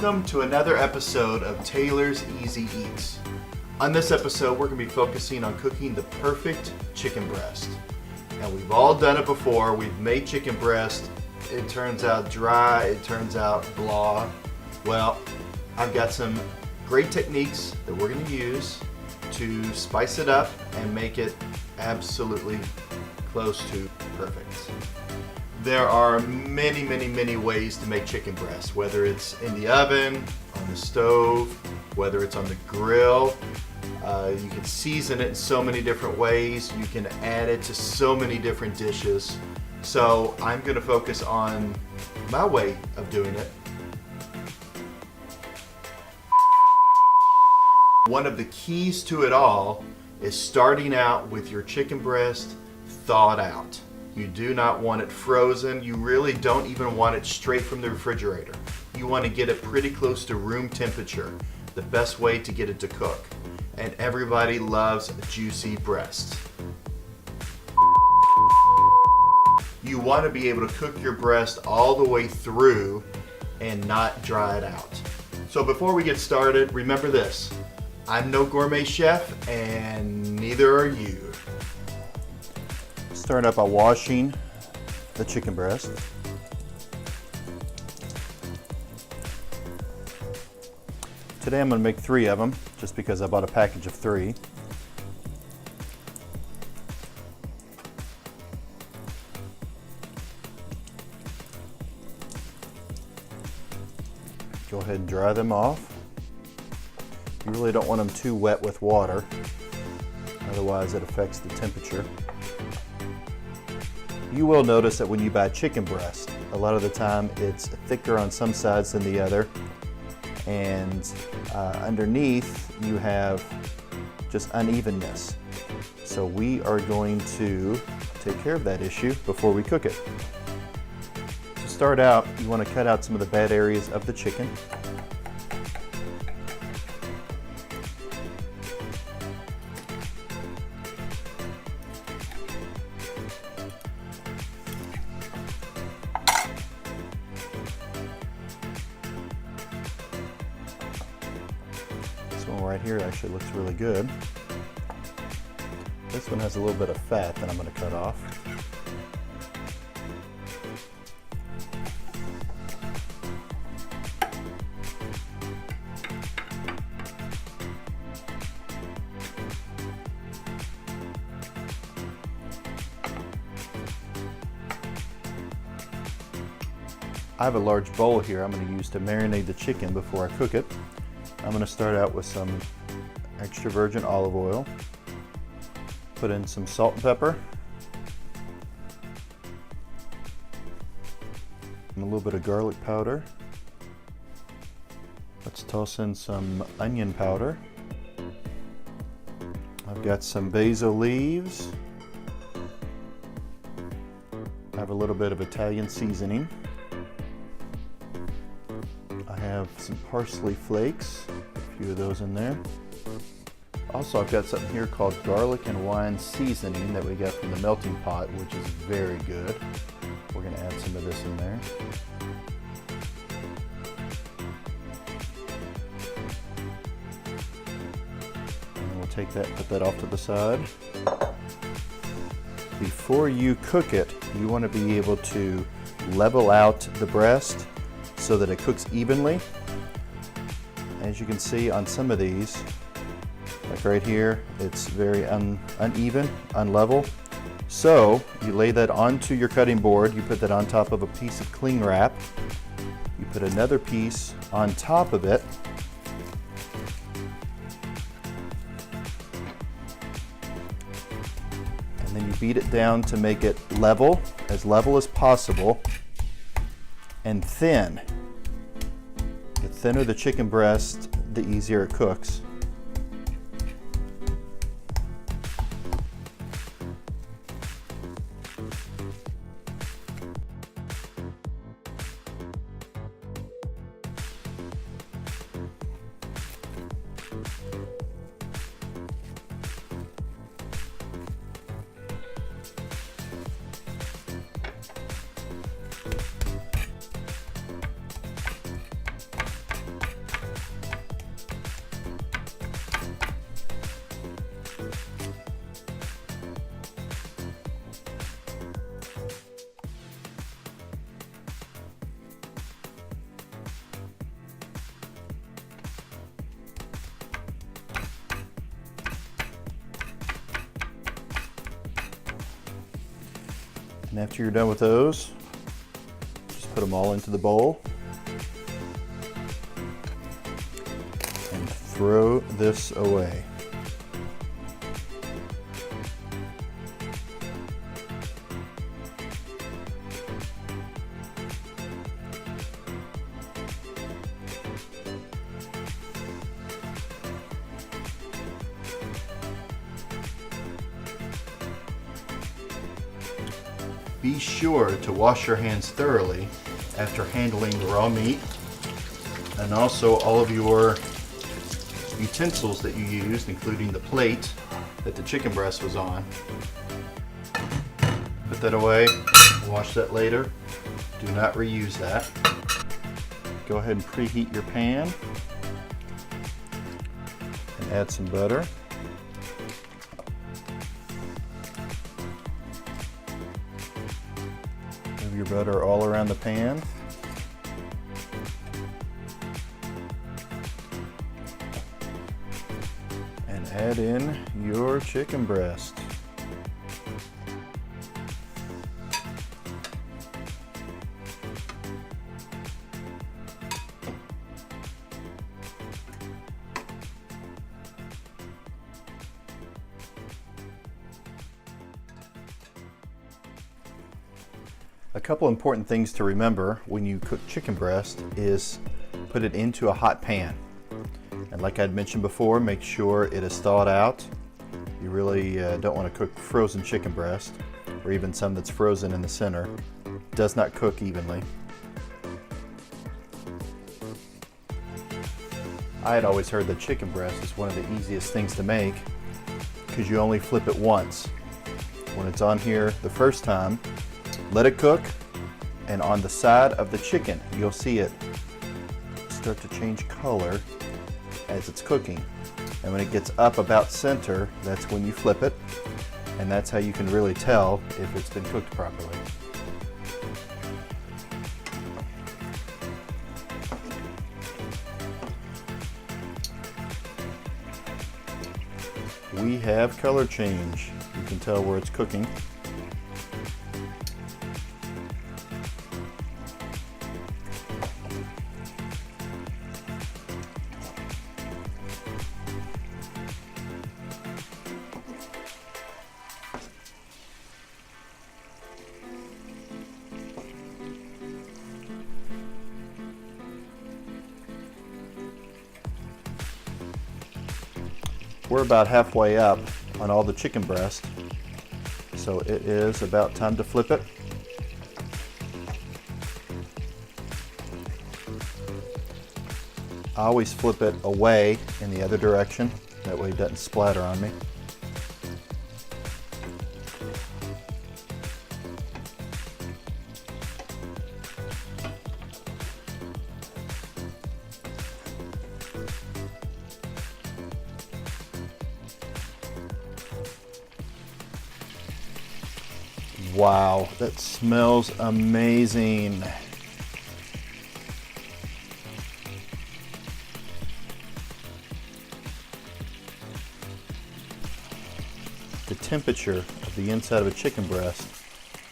Welcome to another episode of Taylor's Easy Eats. On this episode, we're going to be focusing on cooking the perfect chicken breast. And we've all done it before. We've made chicken breast. It turns out dry. It turns out blah. Well, I've got some great techniques that we're going to use to spice it up and make it absolutely close to perfect. There are many ways to make chicken breast, whether it's in the oven, on the stove, whether it's on the grill. You can season it in so many different ways. You can add it to so many different dishes. So I'm going to focus on my way of doing it. One of the keys to it all is starting out with your chicken breast thawed out. You do not want it frozen. You really don't even want it straight from the refrigerator. You want to get it pretty close to room temperature, the best way to get it to cook. And everybody loves juicy breasts. You want to be able to cook your breast all the way through and not dry it out. So before we get started, remember this. I'm no gourmet chef and neither are you. Start out by washing the chicken breast. Today I'm going to make 3 of them just because I bought a package of 3. Go ahead and dry them off. You really don't want them too wet with water, otherwise it affects the temperature. You will notice that when you buy chicken breast, a lot of the time it's thicker on some sides than the other, and underneath you have just unevenness. So we are going to take care of that issue before we cook it. To start out, you want to cut out some of the bad areas of the chicken. This one right here actually looks really good. This one has a little bit of fat that I'm going to cut off. I have a large bowl here I'm going to use to marinate the chicken before I cook it. I'm going to start out with some extra virgin olive oil, put in some salt and pepper, and a little bit of garlic powder. Let's toss in some onion powder. I've got some basil leaves. I have a little bit of Italian seasoning. I have some parsley flakes, a few of those in there. Also, I've got something here called garlic and wine seasoning that we got from the melting pot, which is very good. We're going to add some of this in there. And we'll take that, put that off to the side. Before you cook it, you want to be able to level out the breast so that it cooks evenly. As you can see on some of these, like right here, it's very uneven, unlevel. So you lay that onto your cutting board, you put that on top of a piece of cling wrap, you put another piece on top of it, and then you beat it down to make it level as possible, and thin. The thinner the chicken breast, the easier it cooks. And after you're done with those, just put them all into the bowl and throw this away. Be sure to wash your hands thoroughly after handling the raw meat, and also all of your utensils that you used, including the plate that the chicken breast was on. Put that away, wash that later. Do not reuse that. Go ahead and preheat your pan and add some butter. Move your butter all around the pan. And add in your chicken breast. A couple important things to remember when you cook chicken breast is put it into a hot pan. And like I'd mentioned before, make sure it is thawed out. You really don't want to cook frozen chicken breast, or even some that's frozen in the center. It does not cook evenly. I had always heard that chicken breast is one of the easiest things to make because you only flip it once. When it's on here the first time, let it cook, and on the side of the chicken, you'll see it start to change color as it's cooking. And when it gets up about center, that's when you flip it, and that's how you can really tell if it's been cooked properly. We have color change. You can tell where it's cooking. We're about halfway up on all the chicken breast, so it is about time to flip it. I always flip it away in the other direction, that way it doesn't splatter on me. Wow, that smells amazing. The temperature of the inside of a chicken breast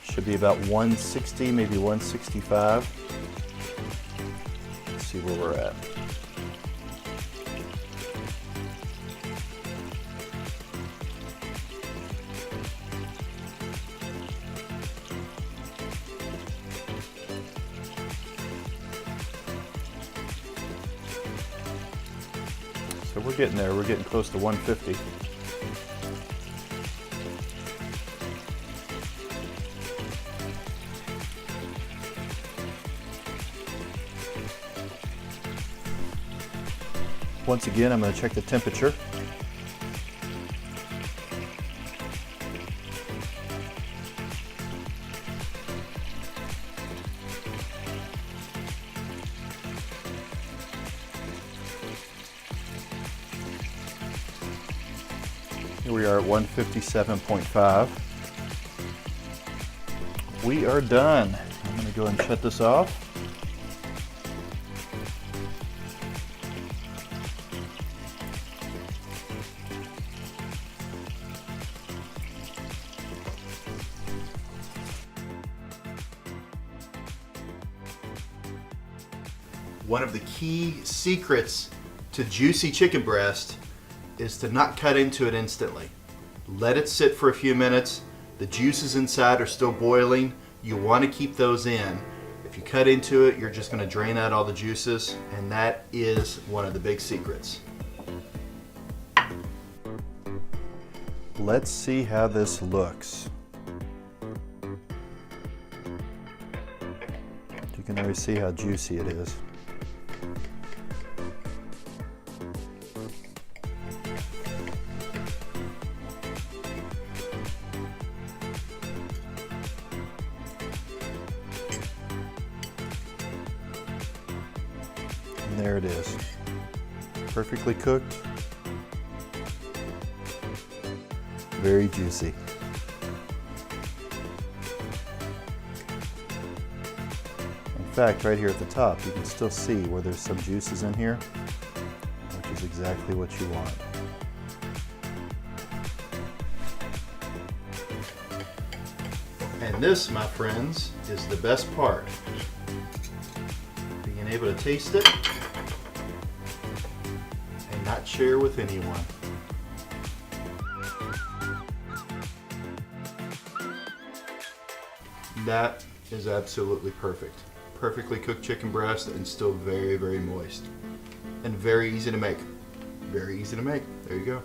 should be about 160, maybe 165. Let's see where we're at. So we're getting there, we're getting close to 150. Once again, I'm going to check the temperature. Here we are at 157.5. We are done. I'm going to go ahead and shut this off. one of the key secrets to juicy chicken breast is to not cut into it instantly. Let it sit for a few minutes. The juices inside are still boiling. You want to keep those in. If you cut into it, you're just going to drain out all the juices, and that is one of the big secrets. Let's see how this looks. You can already see how juicy it is. And there it is. Perfectly cooked. Very juicy. In fact, right here at the top, you can still see where there's some juices in here, which is exactly what you want. And this, my friends, is the best part. Being able to taste it and not share with anyone. That is absolutely perfect. Perfectly cooked chicken breast and still very, very moist. And very easy to make. Very easy to make. There you go.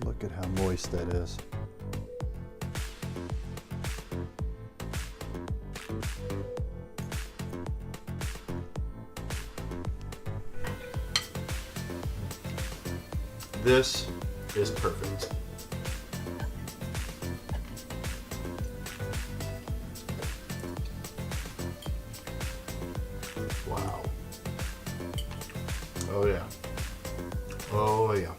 Look at how moist that is. This is perfect. Wow. Oh yeah. Oh yeah.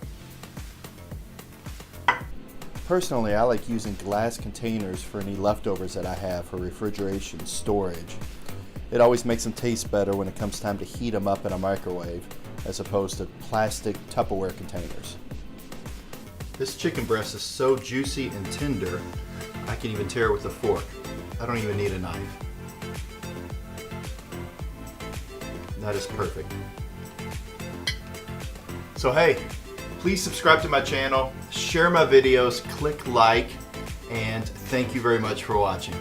Personally, I like using glass containers for any leftovers that I have for refrigeration storage. It always makes them taste better when it comes time to heat them up in a microwave, as opposed to plastic Tupperware containers. This chicken breast is so juicy and tender, I can even tear it with a fork. I don't even need a knife. That is perfect. So hey, please subscribe to my channel, share my videos, click like, and thank you very much for watching.